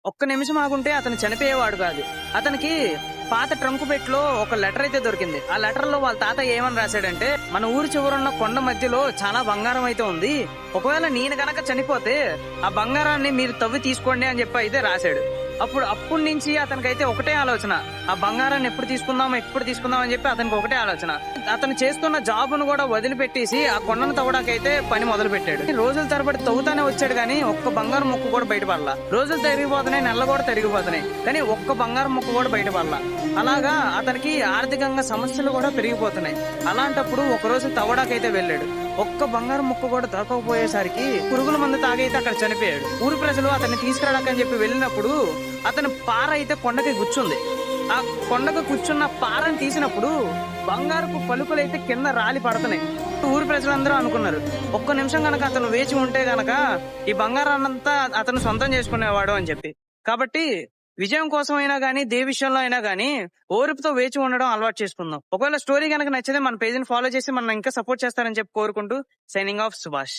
ఒక్క నిమిషం ఆగుంటే అతను చనిపోయేవాడు కాదు. అతనికి పాత ట్రంకు పెట్టిలో ఒక లెటర్ అయితే దొరికింది. ఆ లెటర్ లో వాళ్ళ తాత ఏమని రాశాడంటే, మన ఊరి చివరున్న కొండ మధ్యలో చాలా బంగారం అయితే ఉంది. ఒకవేళ నేను గనక చనిపోతే ఆ బంగారాన్ని మీరు తవ్వి తీసుకోండి అని చెప్పి అయితే రాశాడు. అప్పటి నుంచి అతనికైతే ఒకటే ఆలోచన, ఆ బంగారాన్ని ఎప్పుడు తీసుకుందాం అని చెప్పి అతనికి ఒకటే ఆలోచన. అతను చేస్తున్న జాబును కూడా వదిలిపెట్టేసి ఆ కొండను తవ్వడాకైతే పని మొదలు పెట్టాడు. రోజుల తరబడి తవ్వుతానే వచ్చాడు కానీ ఒక్క బంగారం ముక్క కూడా బయటపడలా. రోజులు తరిగిపోతున్నాయి, నెలలు కూడా తరిగిపోతున్నాయి, కానీ ఒక్క బంగారం ముక్క కూడా బయటపడలా. అలాగా అతనికి ఆర్థికంగా సమస్యలు కూడా పెరిగిపోతున్నాయి. అలాంటప్పుడు ఒక రోజు తవ్వడాకైతే వెళ్ళాడు. ఒక్క బంగారం ముక్క కూడా దొరకకపోయేసరికి పురుగుల మందు తాగైతే అక్కడ చనిపోయాడు. ఊరి ప్రజలు అతన్ని తీసుకురాడాకని చెప్పి వెళ్ళినప్పుడు అతని పార అయితే కొండకి గుచ్చుంది. ఆ కొండకు కూర్చున్న పారని తీసినప్పుడు బంగారపు పలుకులైతే కింద రాలి పడుతున్నాయి. ఊరి ప్రజలందరూ అనుకున్నారు, ఒక్క నిమిషం గనక అతను వేచి ఉంటే గనక ఈ బంగారాన్నంతా అతను సొంతం చేసుకునేవాడు అని చెప్పి. కాబట్టి విజయం కోసం అయినా గానీ, దేని విషయంలో అయినా గానీ ఓర్పుతో వేచి ఉండడం అలవాటు చేసుకుందాం. ఒకవేళ స్టోరీ గనక నచ్చితే మన పేజీని ఫాలో చేసి మనం ఇంకా సపోర్ట్ చేస్తారని చెప్పి కోరుకుంటూ సైనింగ్ ఆఫ్ సుభాష్.